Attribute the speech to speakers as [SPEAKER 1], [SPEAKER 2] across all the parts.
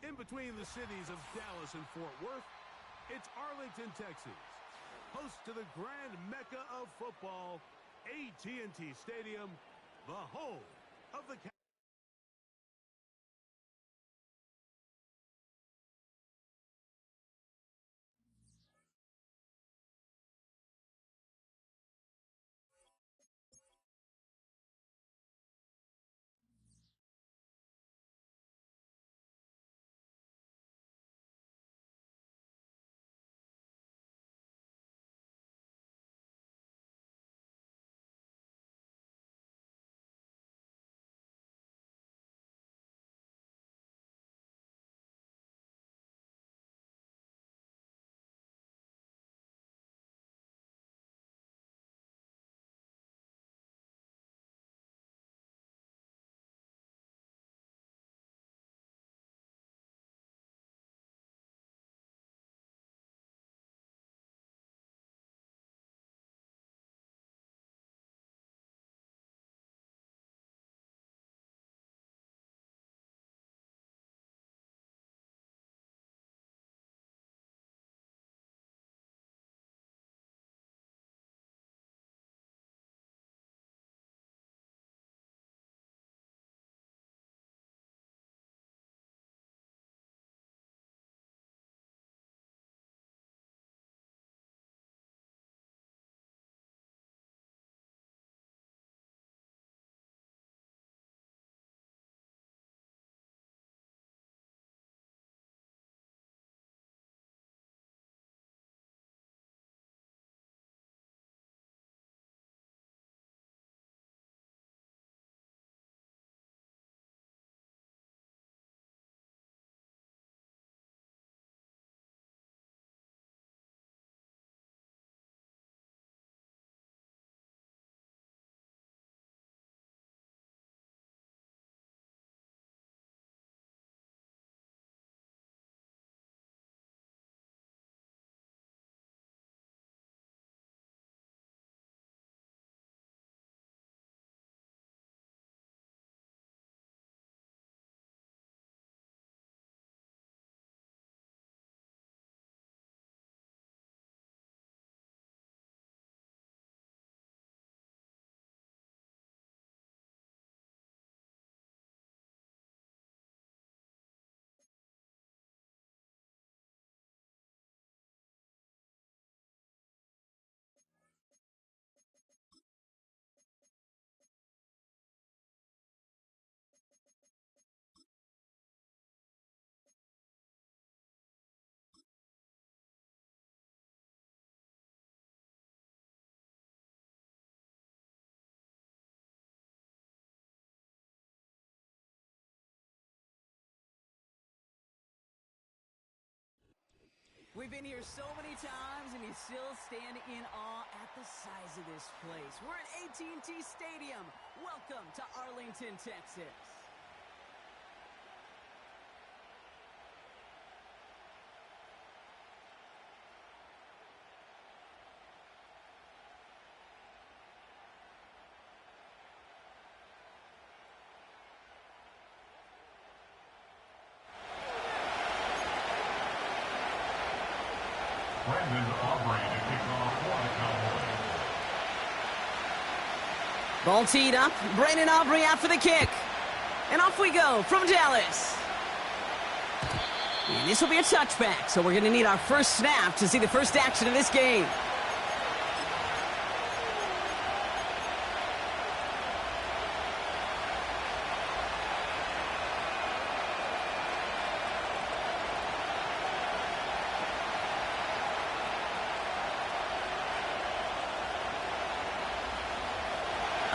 [SPEAKER 1] In between the cities of Dallas and Fort Worth, it's Arlington, Texas, host to the grand mecca of football, AT&T Stadium, the home of the
[SPEAKER 2] We've been here so many times, and you still stand in awe at the size of this place. We're at AT&T Stadium. Welcome to Arlington, Texas. Ball teed up. Brandon Aubrey out for the kick. And off we go from Dallas. And this will be a touchback, so we're going to need our first snap to see the first action of this game.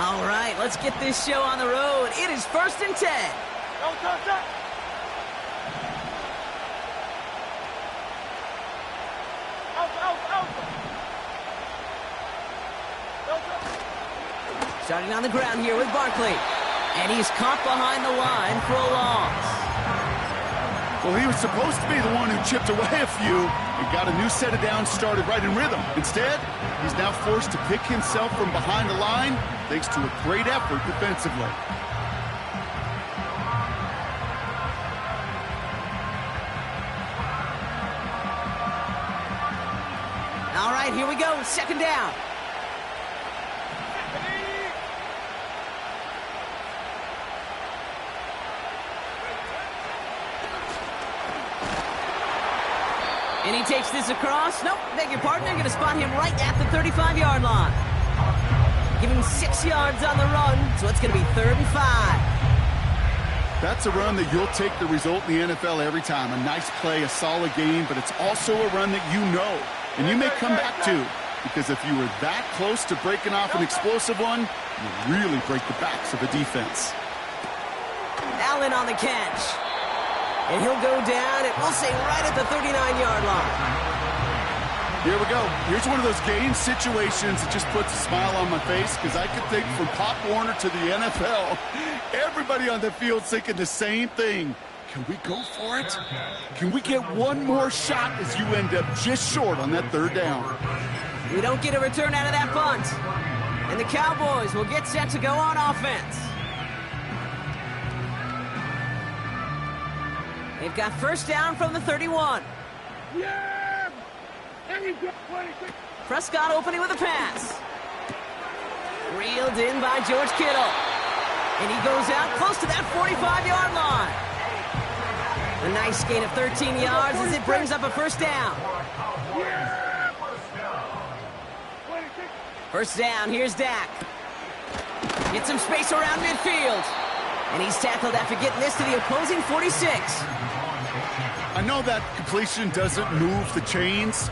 [SPEAKER 2] All right, let's get this show on the road. It is 1st and 10.
[SPEAKER 3] Go.
[SPEAKER 2] Starting on the ground here with Barkley. And he's caught behind the line for a loss.
[SPEAKER 4] Well, he was supposed to be the one who chipped away a few and got a new set of downs started right in rhythm. Instead, he's now forced to pick himself from behind the line thanks to a great effort defensively.
[SPEAKER 2] right, here we go. Second down. And he takes this across. Nope, beg your pardon. They're going to spot him right at the 35-yard line. Give him 6 yards on the run, so it's going to be 3rd and 5.
[SPEAKER 4] That's a run that you'll take the result in the NFL every time. A nice play, a solid game, but it's also a run that you know. And you may come back to, because if you were that close to breaking off an explosive one, you really break the backs of a defense.
[SPEAKER 2] Allen on the catch. And he'll go down, and we'll say right at the 39-yard line.
[SPEAKER 4] Here we go. Here's one of those game situations that just puts a smile on my face, because I could think from Pop Warner to the NFL, everybody on the field thinking the same thing. Can we go for it? Can we get one more shot as you end up just short on that 3rd down?
[SPEAKER 2] We don't get a return out of that punt. And the Cowboys will get set to go on offense. They've got first down from the 31.
[SPEAKER 1] Yeah!
[SPEAKER 2] Prescott opening with a pass. Reeled in by George Kittle. And he goes out close to that 45-yard line. A nice gain of 13 yards as it brings up a first down. First down, here's Dak. Get some space around midfield. And he's tackled after getting this to the opposing 46.
[SPEAKER 4] I know that completion doesn't move the chains.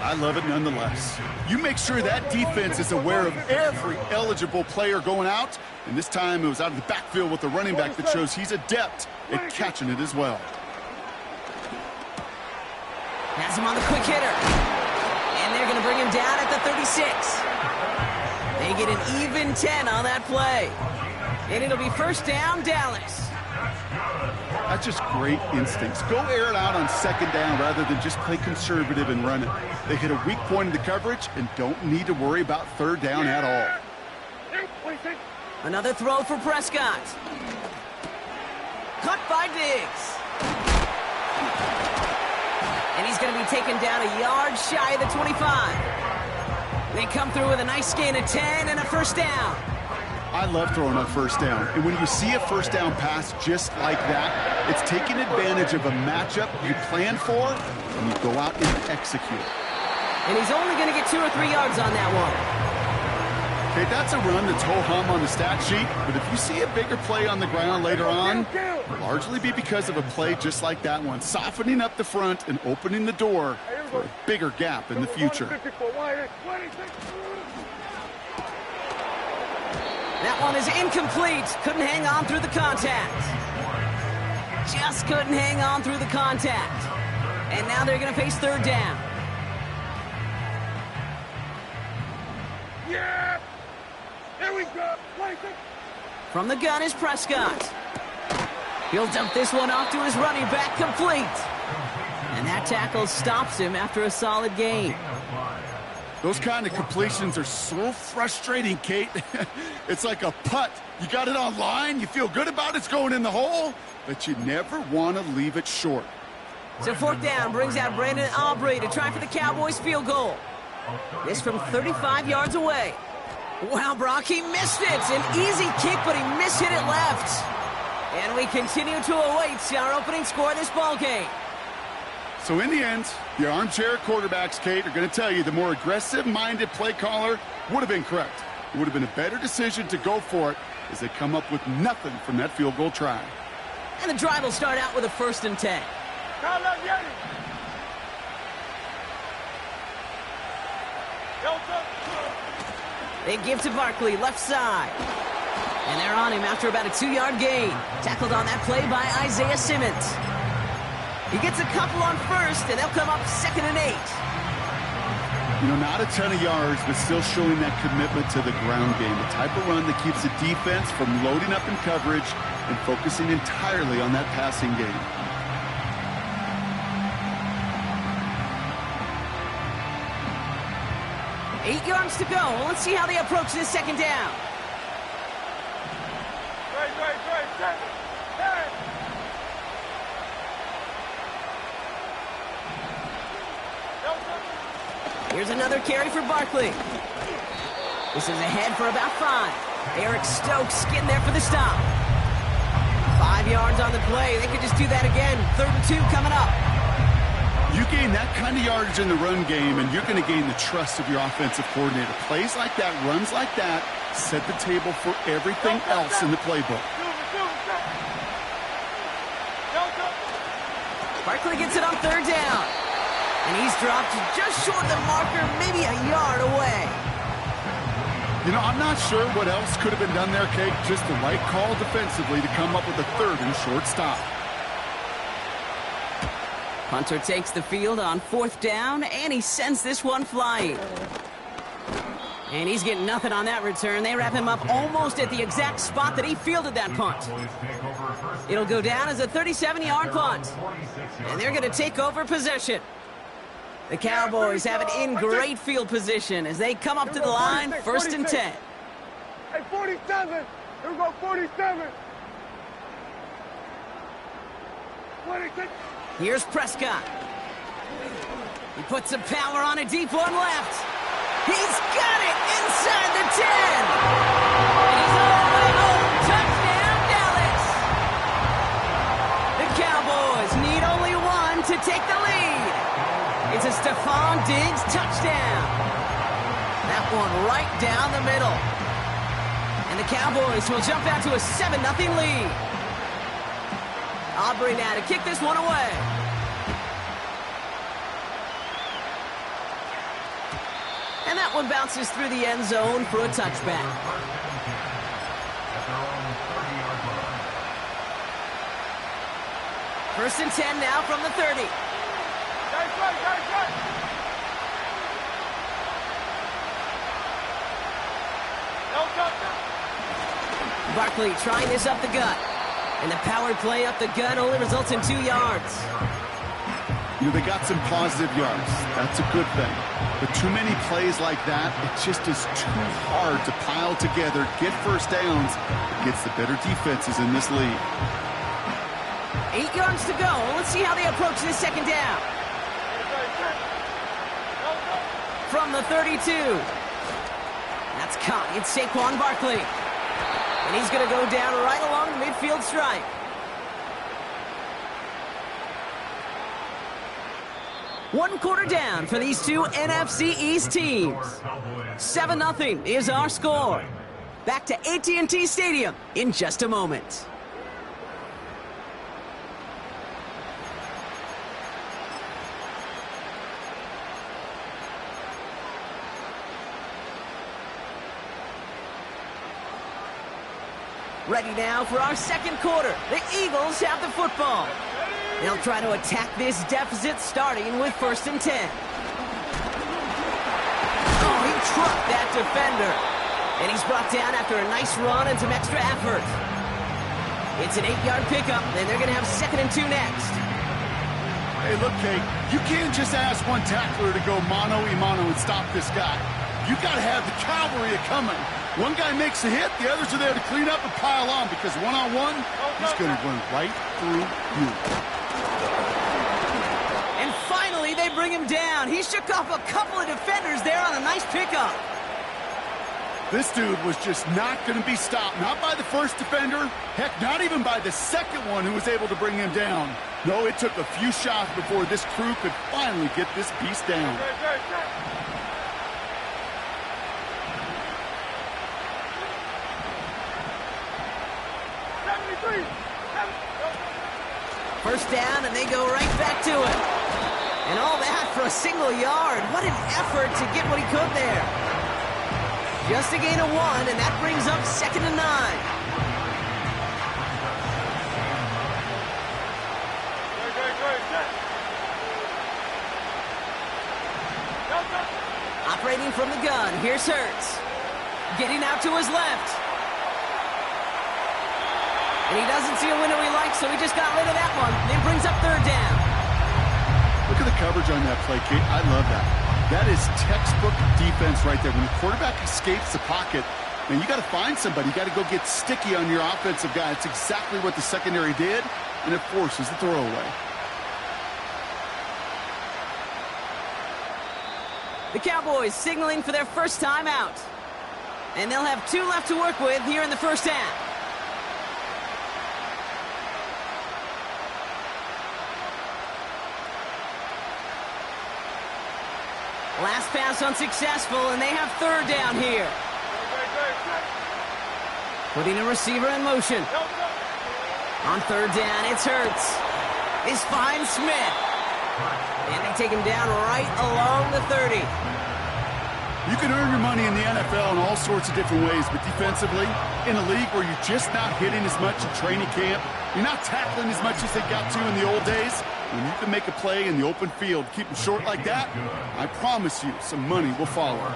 [SPEAKER 4] I love it nonetheless. You make sure that defense is aware of every eligible player going out. And this time it was out of the backfield with the running back that shows he's adept at catching it as well.
[SPEAKER 2] Has him on the quick hitter. And they're going to bring him down at the 36. They get an even 10 on that play. And it'll be first down, Dallas.
[SPEAKER 4] That's just great instincts. Go air it out on 2nd down rather than just play conservative and run it. They hit a weak point in the coverage and don't need to worry about 3rd down at all.
[SPEAKER 2] Another throw for Prescott. Caught by Diggs. And he's going to be taken down a yard shy of the 25. They come through with a nice gain of 10 and a first down.
[SPEAKER 4] I love throwing on 1st down. And when you see a 1st down pass just like that, it's taking advantage of a matchup you plan for, and you go out and execute.
[SPEAKER 2] And he's only going to get 2 or 3 yards on that one.
[SPEAKER 4] Okay, that's a run that's ho-hum on the stat sheet, but if you see a bigger play on the ground later on, it'll largely be because of a play just like that one, softening up the front and opening the door for a bigger gap in the future.
[SPEAKER 2] That one is incomplete. Couldn't hang on through the contact. Just couldn't hang on through the contact. And now they're going to face 3rd down.
[SPEAKER 1] Yeah! Here we go!
[SPEAKER 2] From the gun is Prescott. He'll dump this one off to his running back, complete. And that tackle stops him after a solid gain.
[SPEAKER 4] Those kind of completions are so frustrating, Kate. It's like a putt. You got it on line, you feel good about it's going in the hole, but you never want to leave it short.
[SPEAKER 2] So 4th down brings out Brandon Aubrey to try for the Cowboys field goal. This from 35 yards away. Wow, Brock, he missed it. An easy kick, but he mishit it left. And we continue to await our opening score of this ball game.
[SPEAKER 4] So in the end, the armchair quarterbacks, Kate, are going to tell you the more aggressive-minded play caller would have been correct. It would have been a better decision to go for it as they come up with nothing from that field goal try.
[SPEAKER 2] And the drive will start out with a 1st and 10. They give to Barkley, left side. And they're on him after about a 2-yard gain. Tackled on that play by Isaiah Simmons. He gets a couple on 1st, and they'll come up 2nd and 8.
[SPEAKER 4] You know, not a ton of yards, but still showing that commitment to the ground game. The type of run that keeps the defense from loading up in coverage and focusing entirely on that passing game.
[SPEAKER 2] Eight yards to go. Let's see how they approach this 2nd down. Here's another carry for Barkley. This is ahead for about 5. Eric Stokes getting there for the stop. 5 yards on the play. They could just do that again. 3rd and 2 coming up.
[SPEAKER 4] You gain that kind of yardage in the run game, and you're going to gain the trust of your offensive coordinator. Plays like that, runs like that, set the table for everything else in the playbook.
[SPEAKER 2] Barkley gets it on 3rd down. And he's dropped just short of the marker, maybe a yard away.
[SPEAKER 4] You know, I'm not sure what else could have been done there, Kate. Just the right call defensively to come up with a 3rd and short stop.
[SPEAKER 2] Hunter takes the field on 4th down, and he sends this one flying. And he's getting nothing on that return. They wrap him up almost at the exact spot that he fielded that punt. It'll go down as a 37-yard punt. And they're going to take over possession. The Cowboys have it in great field position as they come up to the line, 1st and 10.
[SPEAKER 3] Hey, 47! Here we go, 47! 26!
[SPEAKER 2] Here's Prescott. He puts some power on a deep one left. He's got it inside the 10. And he's all the way home. Touchdown, Dallas. The Cowboys need only 1 to take the lead. It's a Stephon Diggs touchdown. That one right down the middle. And the Cowboys will jump out to a 7-0 lead. Aubrey now to kick this one away. And that one bounces through the end zone for a touchback. First and 10 now from the 30. Barkley trying this up the gut. And the power play up the gut only results in 2 yards.
[SPEAKER 4] You know, they got some positive yards. That's a good thing. But too many plays like that, it just is too hard to pile together, get first downs, against the better defenses in this league.
[SPEAKER 2] 8 yards to go. Let's see how they approach this 2nd down. From the 32. That's caught. It's Saquon Barkley. And he's going to go down right along the midfield stripe. One quarter down for these two NFC East teams. 7-0 is our score. Back to AT&T Stadium in just a moment. Ready now for our 2nd quarter. The Eagles have the football. They'll try to attack this deficit starting with 1st and 10. Oh, he trucked that defender. And he's brought down after a nice run and some extra effort. It's an 8-yard pickup, and they're going to have 2nd and 2 next.
[SPEAKER 4] Hey, look, Kate, you can't just ask one tackler to go mano-a-mano and stop this guy. You got to have the cavalry coming. One guy makes a hit, the others are there to clean up and pile on, because one-on-one, he's going to run right through you.
[SPEAKER 2] And finally, they bring him down. He shook off a couple of defenders there on a nice pickup.
[SPEAKER 4] This dude was just not going to be stopped. Not by the first defender. Heck, not even by the second one who was able to bring him down. No, it took a few shots before this crew could finally get this beast down.
[SPEAKER 2] First down, and they go right back to it. And all that for a single yard. What an effort to get what he could there. Just a gain of 1, and that brings up 2nd and 9. Operating from the gun, here's Hurts. Getting out to his left. And he doesn't see a window he likes, so he just got rid of that one. Then brings up 3rd down.
[SPEAKER 4] Look at the coverage on that play, Kate. I love that. That is textbook defense right there. When the quarterback escapes the pocket, man, you got to find somebody. You got to go get sticky on your offensive guy. It's exactly what the secondary did, and it forces the throwaway.
[SPEAKER 2] The Cowboys signaling for their first time out. And they'll have 2 left to work with here in the first half. Last pass unsuccessful, and they have 3rd down here. Putting a receiver in motion. On 3rd down, it's Hurts. This finds Smith. And they take him down right along the 30.
[SPEAKER 4] You can earn your money in the NFL in all sorts of different ways, but defensively, in a league where you're just not hitting as much in training camp, you're not tackling as much as they got to in the old days, when you can make a play in the open field, keep them short like that, I promise you some money will follow.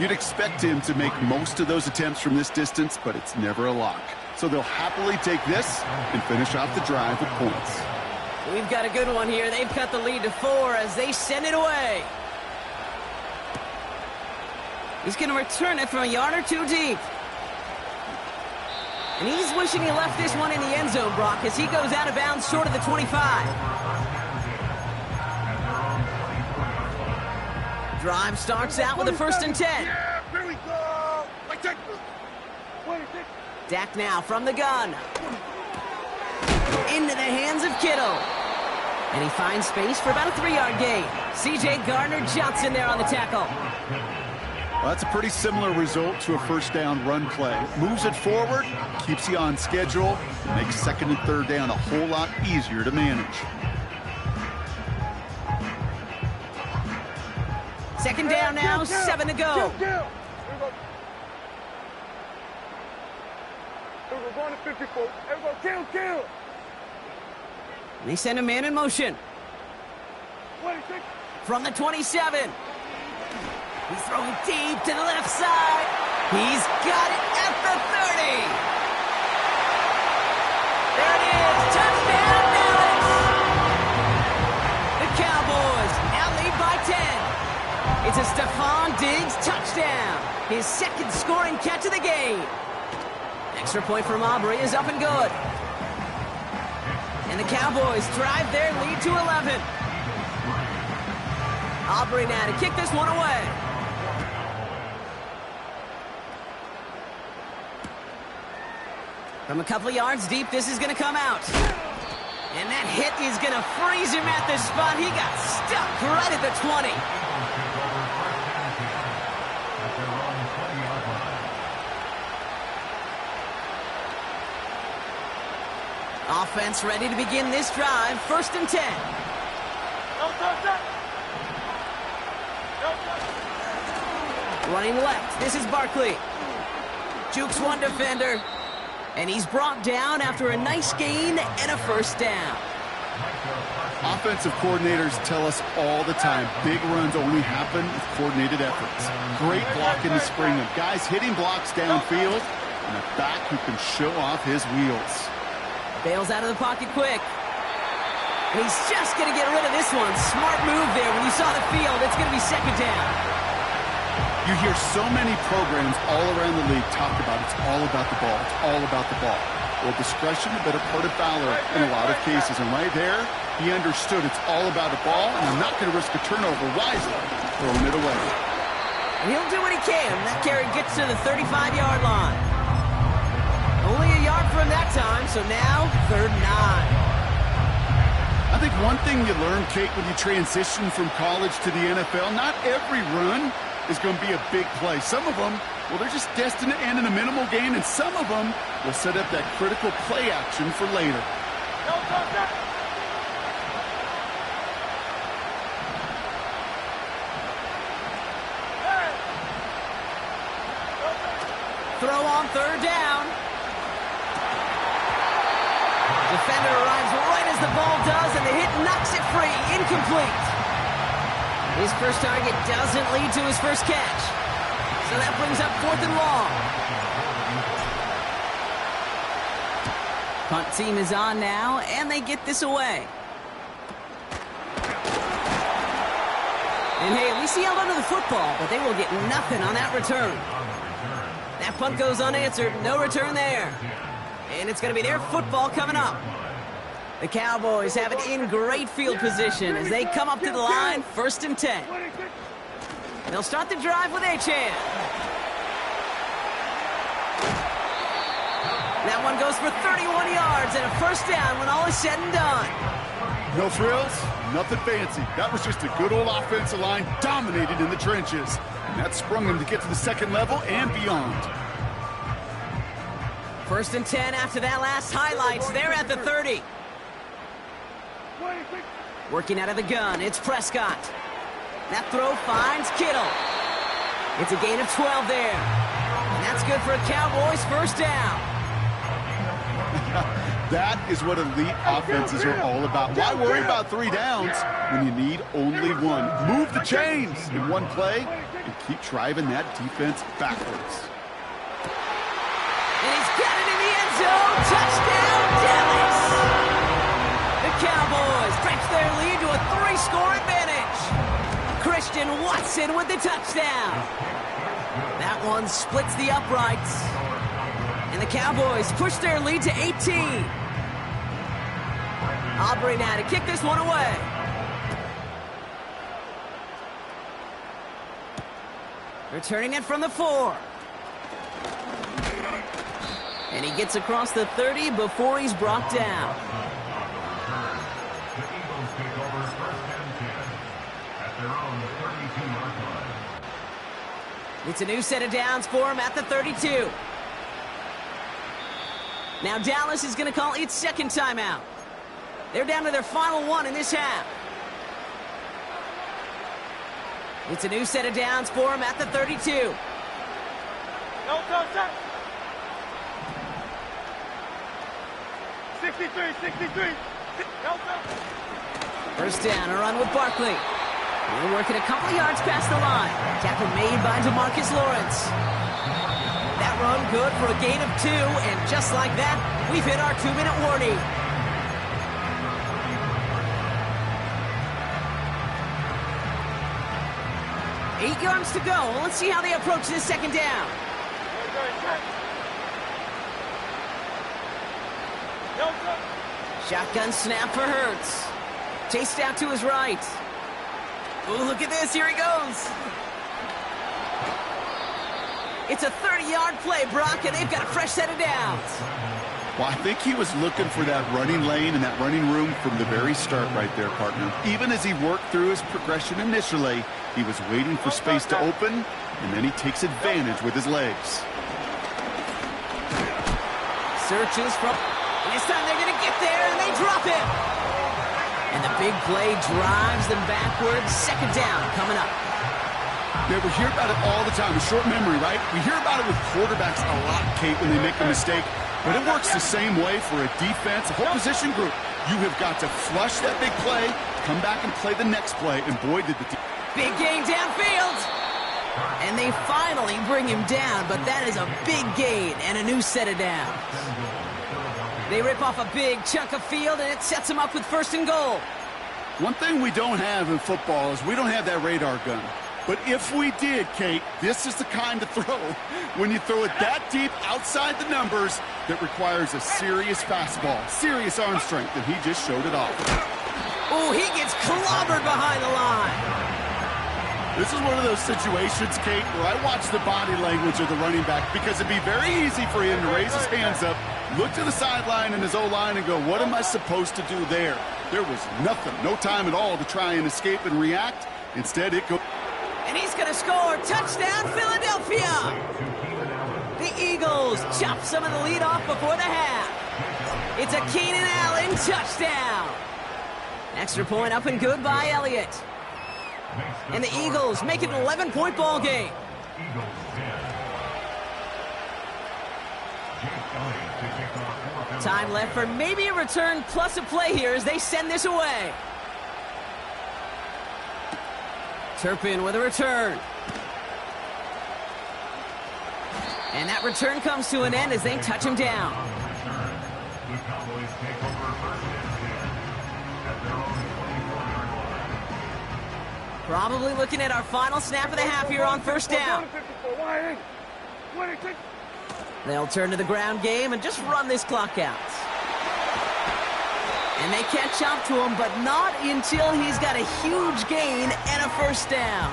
[SPEAKER 4] You'd expect him to make most of those attempts from this distance, but it's never a lock. So they'll happily take this and finish off the drive with points.
[SPEAKER 2] We've got a good one here. They've cut the lead to 4 as they send it away. He's going to return it from a yard or 2 deep. And he's wishing he left this one in the end zone, Brock, as he goes out of bounds short of the 25. Drive starts out with a 1st and 10.
[SPEAKER 3] Yeah, here we go.
[SPEAKER 2] Dak now from the gun. Into the hands of Kittle. And he finds space for about a 3-yard gain. C.J. Gardner-Johnson there on the tackle.
[SPEAKER 4] Well, that's a pretty similar result to a 1st down run play. Moves it forward, keeps you on schedule, and makes 2nd and 3rd down a whole lot easier to manage.
[SPEAKER 2] 2nd down now, 7 to go.
[SPEAKER 3] Here we go, going to 54. Here we go, kill.
[SPEAKER 2] And they send a man in motion.
[SPEAKER 3] 26.
[SPEAKER 2] From the 27. He's throwing deep to the left side. He's got it at the 30. There it is. Touchdown, Dallas. The Cowboys now lead by 10. It's a Stephon Diggs touchdown. His 2nd scoring catch of the game. Extra point from Aubrey is up and good. And the Cowboys drive their lead to 11. Aubrey now to kick this one away. From a couple of yards deep, this is going to come out. And that hit is going to freeze him at the spot. He got stuck right at the 20. Offense ready to begin this drive. 1st and 10. Running left. This is Barkley. Jukes one defender. And he's brought down after a nice gain and a 1st down.
[SPEAKER 4] Offensive coordinators tell us all the time, big runs only happen with coordinated efforts. Great blocking to spring them. Guys hitting blocks downfield, and a back who can show off his wheels.
[SPEAKER 2] Bails out of the pocket quick. And he's just going to get rid of this one. Smart move there. When you saw the field, it's going to be 2nd down.
[SPEAKER 4] You hear so many programs all around the league talk about it's all about the ball. It's all about the ball. Well, discretion, the better part of valor in a lot of cases. And right there, he understood it's all about the ball, and I'm not going to risk a turnover wisely, throwing it away.
[SPEAKER 2] And he'll do what he can. That carry gets to the 35-yard line. Only a yard from that time, so now 3rd and 9.
[SPEAKER 4] I think one thing you learn, Kate, when you transition from college to the NFL, not every run is going to be a big play. Some of them, well, they're just destined to end in a minimal gain, and some of them will set up that critical play action for later.
[SPEAKER 2] Throw on 3rd down. Defender arrives right as the ball does, and the hit knocks it free. Incomplete. His first target doesn't lead to his first catch. So that brings up 4th and long. Punt team is on now, and they get this away. And hey, at least he held onto the football, but they will get nothing on that return. That punt goes unanswered. No return there. And it's going to be their football coming up. The Cowboys have it in great field position as they come up to the line, 1st and 10. They'll start the drive with Achane. That one goes for 31 yards and a first down when all is said and done.
[SPEAKER 4] No frills, nothing fancy. That was just a good old offensive line dominated in the trenches. And that sprung them to get to the second level and beyond.
[SPEAKER 2] 1st and 10 after that last highlights. They're at the 30. Working out of the gun, it's Prescott. That throw finds Kittle. It's a gain of 12 there. And that's good for a Cowboys first down.
[SPEAKER 4] That is what elite offenses are all about. Why worry about 3 downs when you need only one? Move the chains in one play and keep driving that defense backwards.
[SPEAKER 2] And he's got it in the end zone. Touchdown, Dallas! The Cowboys stretch their lead to a 3-score advantage. Christian Watson with the touchdown. That one splits the uprights. And the Cowboys push their lead to 18. Aubrey now to kick this one away. Returning it from the 4. And he gets across the 30 before he's brought down.
[SPEAKER 5] The Eagles take over 1st and 10 at their own 32-yard line.
[SPEAKER 2] It's a new set of downs for him at the 32. Now Dallas is going to call its second timeout. They're down to their final one in this half. It's a new set of downs for him at the 32.
[SPEAKER 3] No, touch. 63. No,
[SPEAKER 2] First down, a run with Barkley. They're working a couple of yards past the line. Tackle made by DeMarcus Lawrence. That run good for a gain of 2, and just like that, we've hit our 2-minute warning. Eight yards to go. Let's see how they approach this second down. Shotgun snap for Hurts. Chased out to his right. Oh, look at this. Here he goes. It's a 30-yard play, Brock, and they've got a fresh set of downs.
[SPEAKER 4] Well, I think he was looking for that running lane and that running room from the very start right there, partner. Even as he worked through his progression initially, he was waiting for space to open, and then he takes advantage with his legs.
[SPEAKER 2] Searches from... And this time they're going to get there, and they drop it. And the big play drives them backwards. Second down coming up.
[SPEAKER 4] Yeah, we hear about it all the time. A short memory, right? We hear about it with quarterbacks a lot, Kate, when they make a mistake. But it works the same way for a defense, a whole position group. You have got to flush that big play, come back and play the next play, and boy, did the...
[SPEAKER 2] Big gain downfield. And they finally bring him down, but that is a big gain and a new set of downs. They rip off a big chunk of field, and it sets them up with 1st and goal.
[SPEAKER 4] One thing we don't have in football is we don't have that radar gun. But if we did, Kate, this is the kind of throw, when you throw it that deep outside the numbers, that requires a serious fastball, serious arm strength, and he just showed it off.
[SPEAKER 2] Oh, he gets clobbered behind the line.
[SPEAKER 4] This is one of those situations, Kate, where I watch the body language of the running back, because it'd be very easy for him to raise his hands up, look to the sideline and his O-line and go, what am I supposed to do there? There was nothing, no time at all to try and escape and react. Instead, it goes...
[SPEAKER 2] And he's going to score. Touchdown, Philadelphia. The Eagles chop some of the lead off before the half. It's a Keenan Allen touchdown. Extra point up and good by Elliott. And the Eagles make it an 11-point ball game. Time left for maybe a return plus a play here as they send this away. Turpin with a return. And that return comes to an end as they touch him down.
[SPEAKER 5] The Cowboys take over 1st and 10 at their own 24-yard line.
[SPEAKER 2] Probably looking at our final snap of the half here on 1st down. They'll turn to the ground game and just run this clock out. And they catch up to him, but not until he's got a huge gain and a 1st down.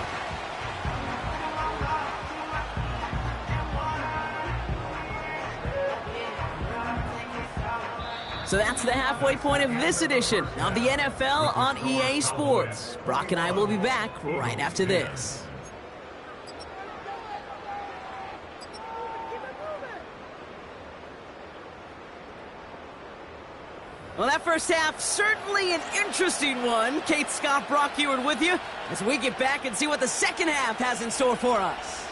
[SPEAKER 2] So that's the halfway point of this edition of the NFL on EA Sports. Brock and I will be back right after this. Well, that first half, certainly an interesting one. Kate, Scott, Brock Eward with you as we get back and see what the second half has in store for us.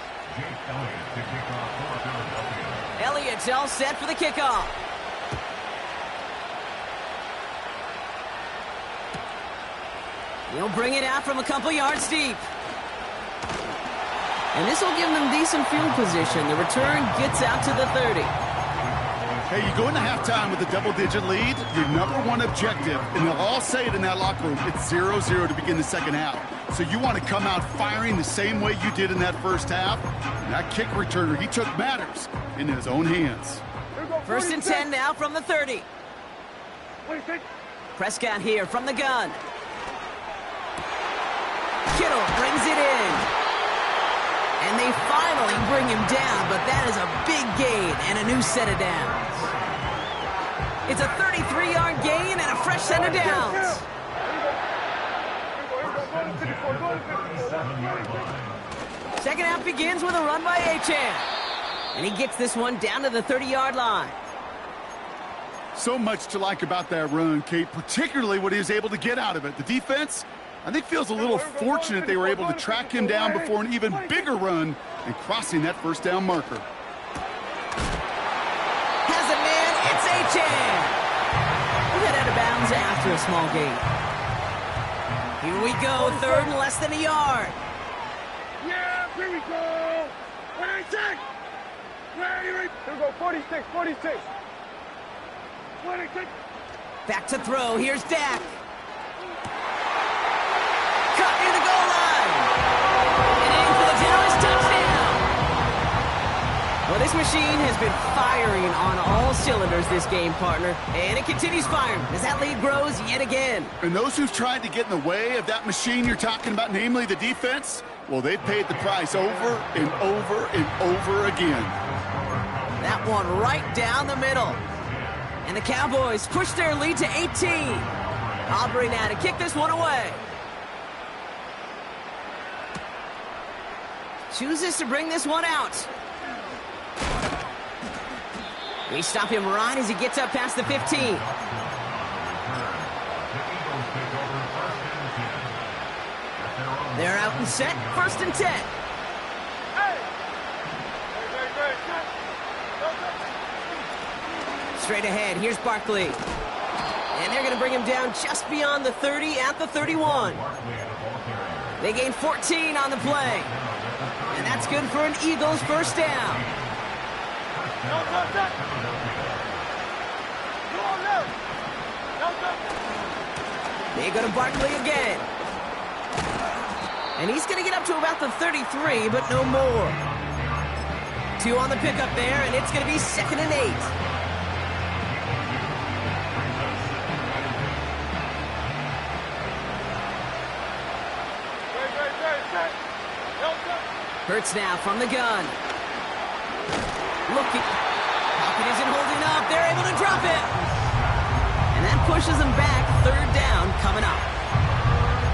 [SPEAKER 2] Elliott's all set for the kickoff. He'll bring it out from a couple yards deep. And this will give them decent field position. The return gets out to the 30.
[SPEAKER 4] Hey, you go into halftime with a double-digit lead, your number one objective, and they'll all say it in that locker room, it's 0-0 to begin the second half. So you want to come out firing the same way you did in that first half. And that kick returner, he took matters in his own hands.
[SPEAKER 2] First and 10 now from the 30. Prescott here from the gun. Kittle brings it in. And they finally bring him down, but that is a big gain and a new set of downs. It's a 33-yard gain and a fresh set of downs. Second half begins with a run by Achane. And he gets this one down to the 30-yard line.
[SPEAKER 4] So much to like about that run, Kate, particularly what he was able to get out of it. The defense, I think, feels a little fortunate they were able to track him down before an even bigger run and crossing that first down marker.
[SPEAKER 2] Has a man, it's Achane. We'll head out of bounds after a small gain. Here we go, third and less than a yard.
[SPEAKER 3] Yeah, here we go. 26. Here we go, 46, 46. 26.
[SPEAKER 2] Back to throw, here's Dak. Cut near the goal line. And in for the Dallas touchdown. Well, this machine has been firing on all cylinders this game, partner. And it continues firing as that lead grows yet again.
[SPEAKER 4] And those who've tried to get in the way of that machine you're talking about, namely the defense, well, they've paid the price over and over and over again.
[SPEAKER 2] That one right down the middle. And the Cowboys push their lead to 18. Aubrey now to kick this one away. Chooses to bring this one out. We stop him right as he gets up past the 15. They're out and set, first and 10. Straight ahead, here's Barkley. And they're going to bring him down just beyond the 30 at the 31. They gain 14 on the play. And that's good for an Eagles first down. They go to Barkley again. And he's going to get up to about the 33, but no more. 2 on the pickup there, and it's going to be 2nd and 8. Hurts now from the gun. Looking. Pocket isn't holding up. They're able to drop it. And that pushes them back. Third down coming up.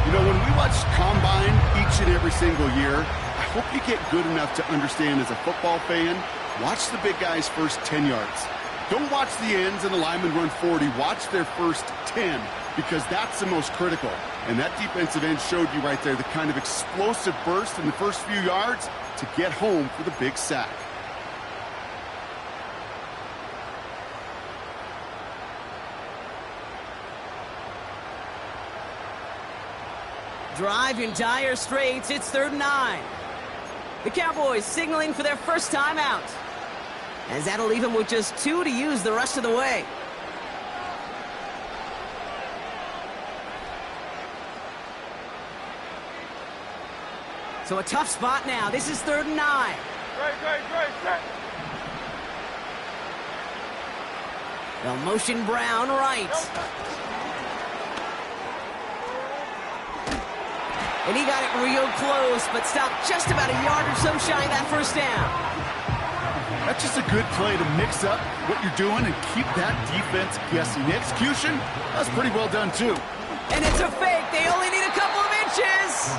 [SPEAKER 4] You know, when we watch Combine each and every single year, I hope you get good enough to understand as a football fan, watch the big guys' first 10 yards. Don't watch the ends and the linemen run 40. Watch their first 10, because that's the most critical. And that defensive end showed you right there the kind of explosive burst in the first few yards to get home for the big sack.
[SPEAKER 2] Drive in dire straits. It's 3rd and 9. The Cowboys signaling for their first time out, as that'll leave them with just 2 to use the rest of the way. So a tough spot now. This is 3rd and 9.
[SPEAKER 3] Great.
[SPEAKER 2] They'll motion Brown right. And he got it real close, but stopped just about a yard or so shy of that first down.
[SPEAKER 4] That's just a good play to mix up what you're doing and keep that defense guessing. The execution, that's pretty well done, too.
[SPEAKER 2] And it's a fake. They only need a couple of inches.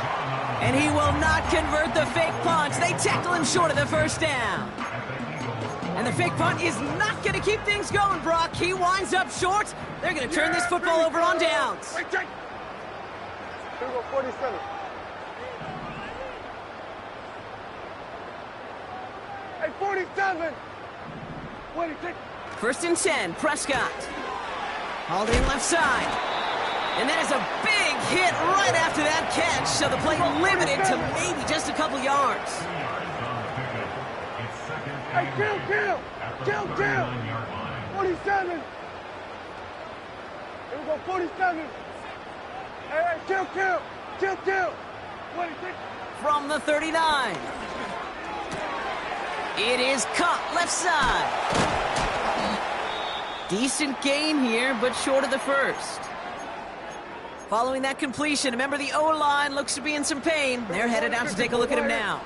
[SPEAKER 2] And he will not convert the fake punt. They tackle him short of the first down. And the fake punt is not going to keep things going, Brock. He winds up short. They're going to turn this football over on downs.
[SPEAKER 3] Here we go, 47. Hey, 47. 26.
[SPEAKER 2] First and 10, Prescott. Hauled in left side. And that is a big hit right after that catch. So the play limited to maybe just a couple yards.
[SPEAKER 3] Hey, kill. 47. Here we go, 47. Hey, kill. 26.
[SPEAKER 2] From the 39. It is caught left side. Decent gain here, but short of the first. Following that completion, remember the O-line looks to be in some pain. They're headed out to take a look at him now.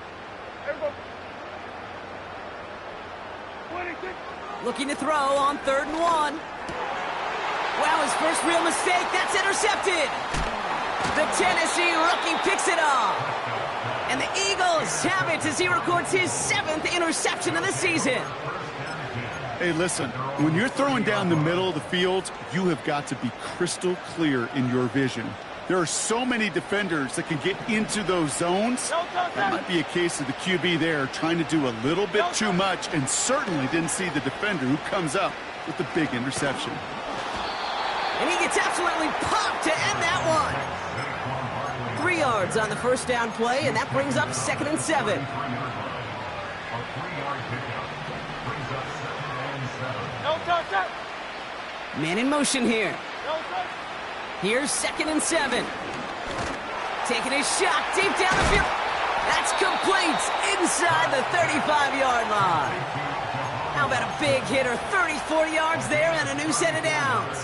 [SPEAKER 2] Looking to throw on 3rd and 1. Wow, his first real mistake. That's intercepted. The Tennessee rookie picks it off. And the Eagles have it as he records his 7th interception of the season.
[SPEAKER 4] Hey, listen, when you're throwing down the middle of the field, you have got to be crystal clear in your vision. There are so many defenders that can get into those zones. That might be a case of the QB there trying to do a little bit too much and certainly didn't see the defender who comes up with the big interception.
[SPEAKER 2] And he gets absolutely popped to end that one. 3 yards on the first down play, and that brings up 2nd and 7. Man in motion here. Here's 2nd and 7. Taking a shot deep down the field. That's complete inside the 35-yard line. How about a big hitter, 34 yards there and a new set of downs.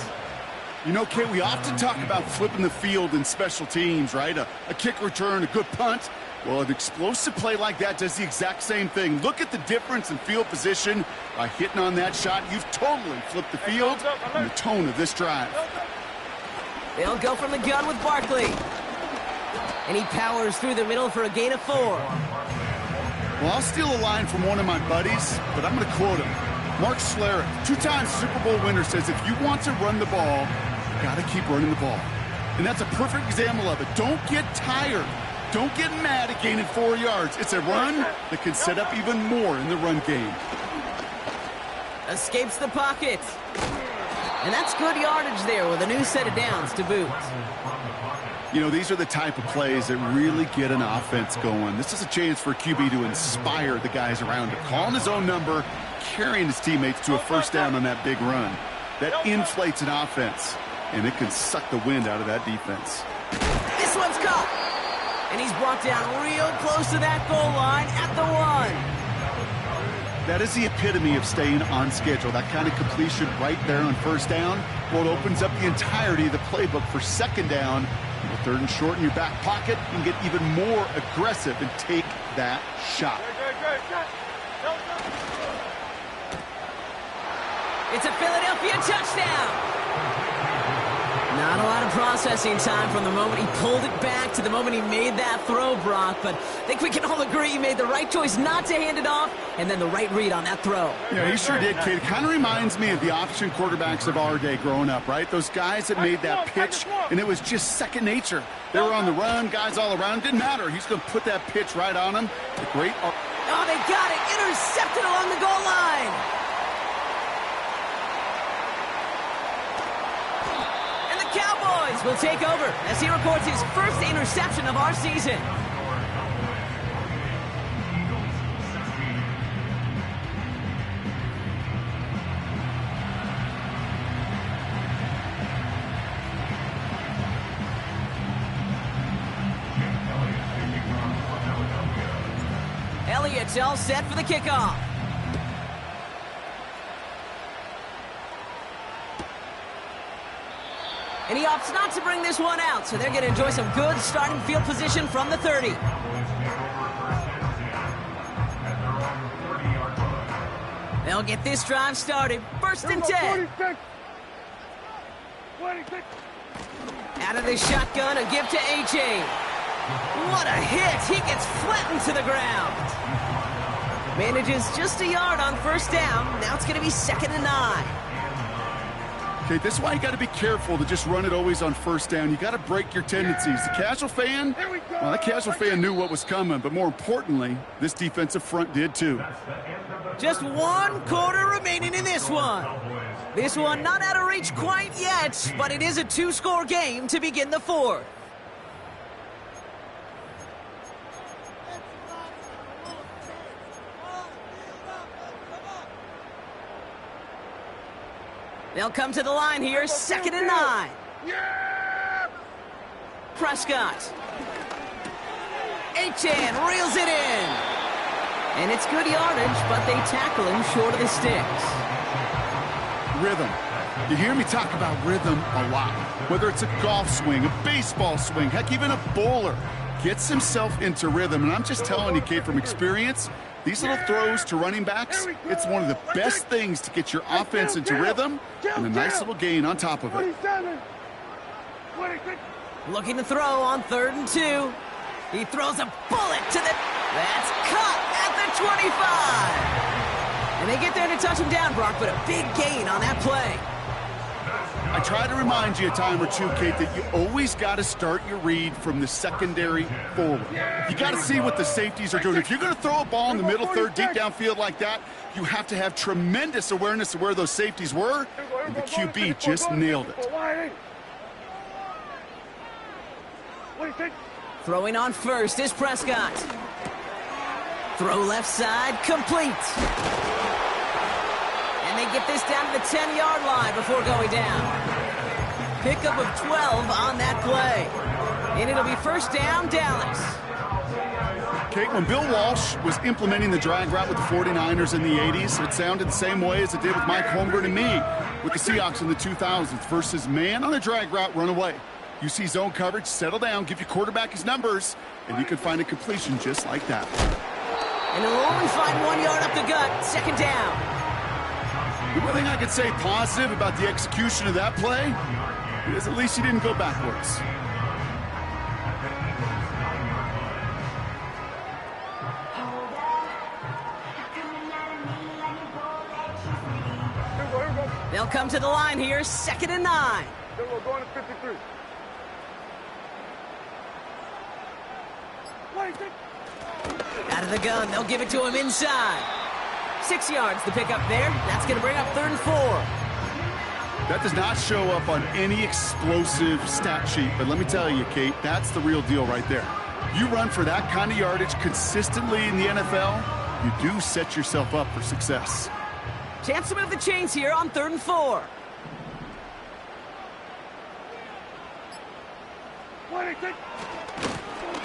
[SPEAKER 4] You know, Kate, we often talk about flipping the field in special teams, right? A kick return, a good punt. Well, an explosive play like that does the exact same thing. Look at the difference in field position. By hitting on that shot, you've totally flipped the field and the tone of this drive.
[SPEAKER 2] They'll go from the gun with Barkley. And he powers through the middle for a gain of 4.
[SPEAKER 4] Well, I'll steal a line from one of my buddies, but I'm going to quote him. Mark Schlereth, 2-time Super Bowl winner, says if you want to run the ball, you got to keep running the ball. And that's a perfect example of it. Don't get tired. Don't get mad at gaining 4 yards. It's a run that can set up even more in the run game.
[SPEAKER 2] Escapes the pocket. And that's good yardage there with a new set of downs to boot.
[SPEAKER 4] You know, these are the type of plays that really get an offense going. This is a chance for QB to inspire the guys around him. Calling his own number, carrying his teammates to a first down on that big run. That inflates an offense, and it can suck the wind out of that defense.
[SPEAKER 2] This one's caught. And he's brought down real close to that goal line at the 1.
[SPEAKER 4] That is the epitome of staying on schedule. That kind of completion right there on first down. Well, it opens up the entirety of the playbook for second down. With 3rd and short in your back pocket, you can get even more aggressive and take that shot.
[SPEAKER 2] It's a Philadelphia touchdown. Not a lot of processing time from the moment he pulled it back to the moment he made that throw, Brock. But I think we can all agree he made the right choice not to hand it off, and then the right read on that throw.
[SPEAKER 4] Yeah, he sure did, kid. It kind of reminds me of the option quarterbacks of our day growing up, right? Those guys that made that pitch, and it was just second nature. They were on the run, guys all around. Didn't matter. He's going to put that pitch right on him. The great...
[SPEAKER 2] Oh, they got it. Intercepted along the goal line. Cowboys will take over as he records his first interception of our season. Elliott's all set for the kickoff. And he opts not to bring this one out, so they're going to enjoy some good starting field position from the 30. They'll get this drive started. First and 10.
[SPEAKER 3] 26.
[SPEAKER 2] Out of the shotgun, a give to A.J. What a hit! He gets flattened to the ground. Manages just a yard on first down. Now it's going to be 2nd and 9.
[SPEAKER 4] Okay, this is why you got to be careful to just run it always on first down. You got to break your tendencies. The casual fan, well, that casual fan knew what was coming, but more importantly, this defensive front did too.
[SPEAKER 2] Just 1 quarter remaining in this one. This one not out of reach quite yet, but it is a 2-score game to begin the 4th. They'll come to the line here, 2nd and 9. Prescott. Achane reels it in. And it's good yardage, but they tackle him short of the sticks.
[SPEAKER 4] Rhythm. You hear me talk about rhythm a lot. Whether it's a golf swing, a baseball swing, heck, even a bowler gets himself into rhythm. And I'm just telling you, Kate, from experience, these little throws to running backs, it's one of the best things to get your offense into rhythm and a nice little gain on top of it.
[SPEAKER 2] Looking to throw on 3rd and 2. He throws a bullet to the... That's caught at the 25. And they get there to touch him down, Brock, but a big gain on that play.
[SPEAKER 4] I try to remind you a time or two, Kate, that you always got to start your read from the secondary forward. You got to see what the safeties are doing. If you're going to throw a ball in the middle third, deep downfield like that, you have to have tremendous awareness of where those safeties were, and the QB just nailed it.
[SPEAKER 2] Throwing on first is Prescott. Throw left side, complete. And they get this down to the 10-yard line before going down. Pickup of 12 on that play. And it'll be first down, Dallas.
[SPEAKER 4] Kate, when Bill Walsh was implementing the drag route with the 49ers in the 80s, it sounded the same way as it did with Mike Holmgren and me with the Seahawks in the 2000s versus man on a drag route, run away. You see zone coverage, settle down, give your quarterback his numbers, and you can find a completion just like that.
[SPEAKER 2] And he'll only find 1 yard up the gut, 2nd down.
[SPEAKER 4] The one thing I could say positive about the execution of that play is at least he didn't go backwards.
[SPEAKER 2] They'll come to the line here, 2nd and 9.
[SPEAKER 3] We're going to 53.
[SPEAKER 2] Out of the gun, they'll give it to him inside. 6 yards the pickup there. That's going to bring up 3rd and 4.
[SPEAKER 4] That does not show up on any explosive stat sheet, but let me tell you, Kate, that's the real deal right there. You run for that kind of yardage consistently in the NFL, you do set yourself up for success.
[SPEAKER 2] Chance to move the chains here on 3rd and 4.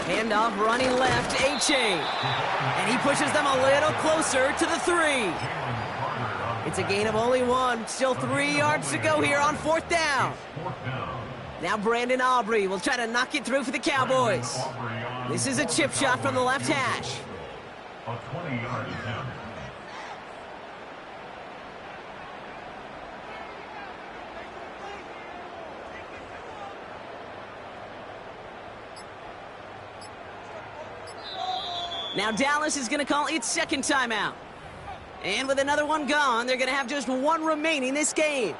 [SPEAKER 2] Handoff running left, Achane. And he pushes them a little closer to the 3. It's a gain of only 1. Still 3 yards to go here on 4th down. Now Brandon Aubrey will try to knock it through for the Cowboys. This is a chip shot from the left hash.
[SPEAKER 5] A 20-yard attempt.
[SPEAKER 2] Now Dallas is going to call its 2nd timeout. And with another one gone, they're going to have just 1 remaining this game.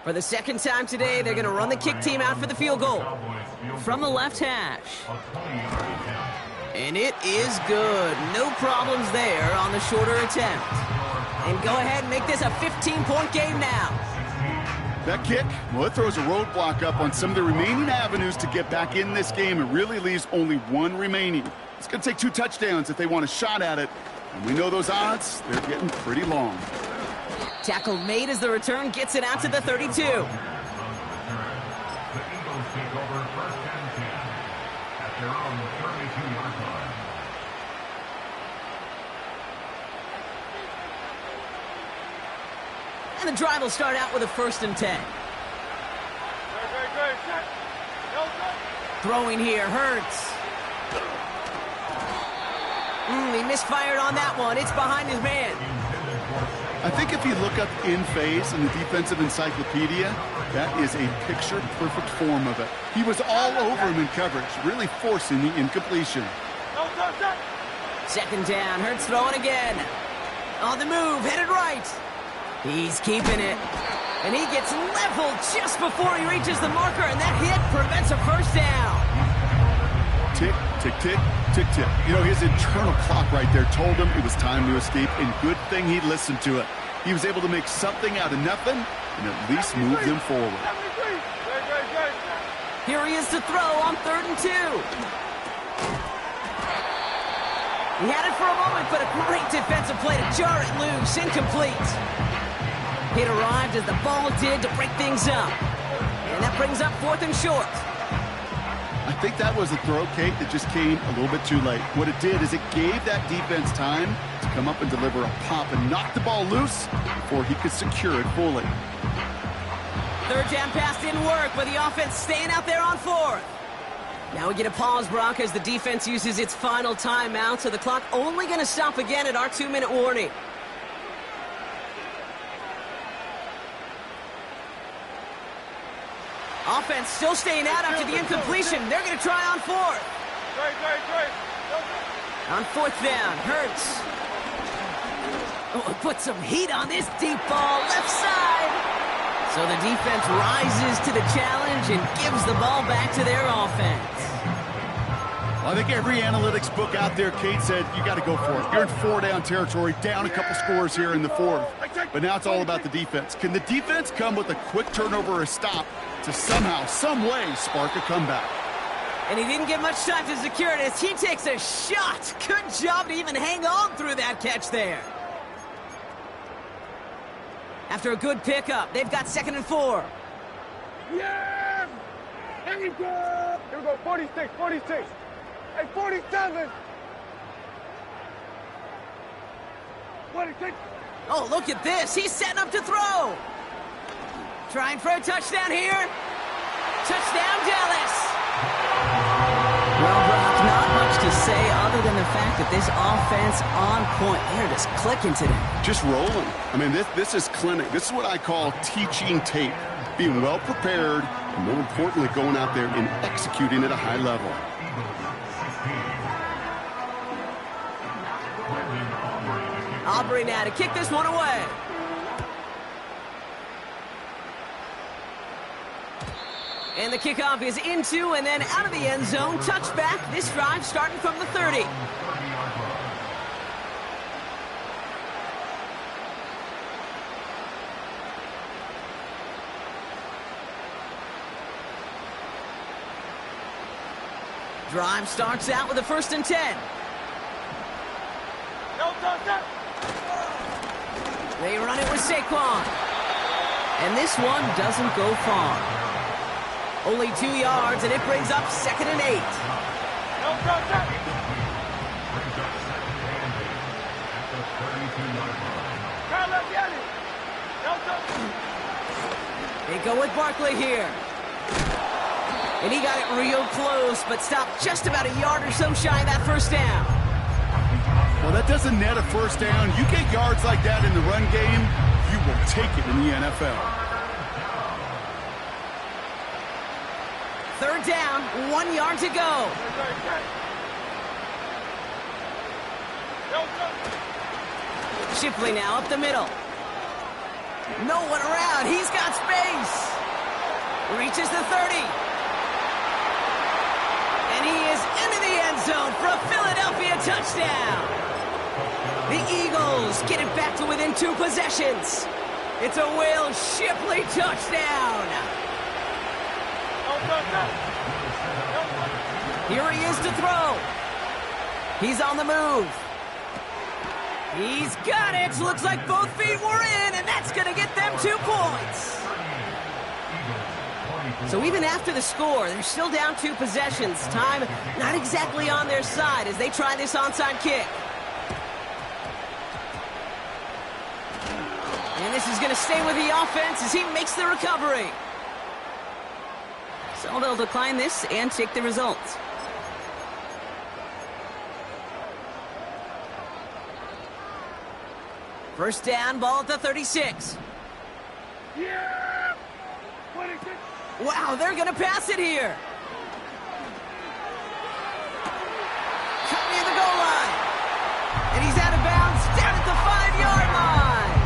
[SPEAKER 2] For the 2nd time today, they're going to run the kick team out for the field goal. From the left hash. And it is good. No problems there on the shorter attempt. And go ahead and make this a 15-point game now.
[SPEAKER 4] That kick, well, it throws a roadblock up on some of the remaining avenues to get back in this game. It really leaves only 1 remaining. It's going to take 2 touchdowns if they want a shot at it. And we know those odds, they're getting pretty long.
[SPEAKER 2] Tackle made as the return gets it out to the 32.
[SPEAKER 5] The Eagles take over 1st and 10 at their own 32-yard line.
[SPEAKER 2] And the drive will start out with a 1st and 10. Throwing here, Hurts. He misfired on that one. It's behind his man.
[SPEAKER 4] I think if you look up in phase in the defensive encyclopedia, that is a picture-perfect form of it. He was all over him in coverage, really forcing the incompletion.
[SPEAKER 2] Second down, Hurts throwing again. On the move, headed right. He's keeping it. And he gets leveled just before he reaches the marker, and that hit prevents a first down.
[SPEAKER 4] Tick, tick, tick, tick, tick. You know, his internal clock right there told him it was time to escape, and good thing he listened to it. He was able to make something out of nothing and at least move them forward.
[SPEAKER 2] Here he is to throw on 3rd and 2. He had it for a moment, but a great defensive play to jar it loose. Incomplete. It arrived as the ball did to break things up. And that brings up 4th and short.
[SPEAKER 4] I think that was a throw, Kate, that just came a little bit too late. What it did is it gave that defense time to come up and deliver a pop and knock the ball loose before he could secure it fully.
[SPEAKER 2] 3rd down pass didn't work, but the offense staying out there on 4th. Now we get a pause, Brock, as the defense uses its final timeout, so the clock only going to stop again at our 2-minute warning. Offense still staying out after the incompletion. They're going to try on 4th. On 4th down, Hurts. Oh, put some heat on this deep ball, left side. So the defense rises to the challenge and gives the ball back to their offense.
[SPEAKER 4] Well, I think every analytics book out there, Kate, said you got to go for it. You're in 4-down territory, down a couple scores here in the 4th. But now it's all about the defense. Can the defense come with a quick turnover or a stop to somehow, some way, spark a comeback?
[SPEAKER 2] And he didn't get much time to secure it as he takes a shot. Good job to even hang on through that catch there. After a good pickup, they've got 2nd and 4.
[SPEAKER 3] Yeah! Here we go! Here we go, 46, 46. Hey, 47! 46!
[SPEAKER 2] Oh, look at this. He's setting up to throw. Trying for a touchdown here. Touchdown, Dallas. Well, Brock, not much to say other than the fact that this offense on point. They're just clicking today.
[SPEAKER 4] Just rolling. I mean, this is clinic. This is what I call teaching tape. Being well prepared, and more importantly, going out there and executing at a high level.
[SPEAKER 2] Aubrey now to kick this one away. And the kickoff is into and then out of the end zone. Touchback. This drive starting from the 30. Drive starts out with a 1st and 10. They run it with Saquon. And this one doesn't go far. Only 2 yards, and it brings up 2nd and 8. They go with Barkley here. And he got it real close, but stopped just about a yard or so shy of that 1st down.
[SPEAKER 4] Well, that doesn't net a 1st down. You get yards like that in the run game, you will take it in the NFL.
[SPEAKER 2] 3rd down, 1 yard to go. Shipley now up the middle. No one around. He's got space. Reaches the 30. And he is into the end zone for a Philadelphia touchdown. The Eagles get it back to within 2 possessions. It's a Will Shipley touchdown. Here he is to throw. He's on the move. He's got it. Looks like both feet were in, and that's going to get them 2 points. So even after the score, they're still down 2 possessions. Time not exactly on their side as they try this onside kick. And this is going to stay with the offense as he makes the recovery. So they'll decline this and take the results. First down, ball at the 36.
[SPEAKER 3] Yeah! 26.
[SPEAKER 2] Wow, they're going to pass it here. Cut near the goal line. And he's out of bounds down at the 5-yard line.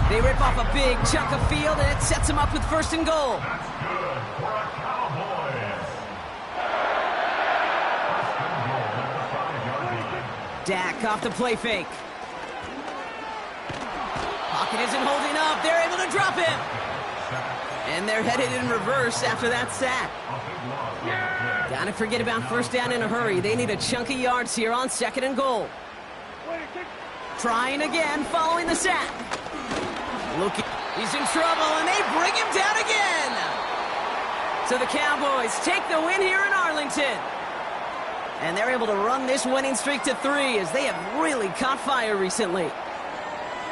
[SPEAKER 2] They rip off a big chunk of field, and it sets them up with first and goal.
[SPEAKER 5] That's good for a Cowboys. First and goal at the 5-yard line.
[SPEAKER 2] Dak off the play fake. Pocket isn't holding up. They're able to drop him. And they're headed in reverse after that sack. Gotta forget about first down in a hurry. They need a chunk of yards here on second and goal.
[SPEAKER 3] 26.
[SPEAKER 2] Trying again following the sack. Looking, he's in trouble, and they bring him down again. So the Cowboys take the win here in Arlington. And they're able to run this winning streak to 3 as they have really caught fire recently.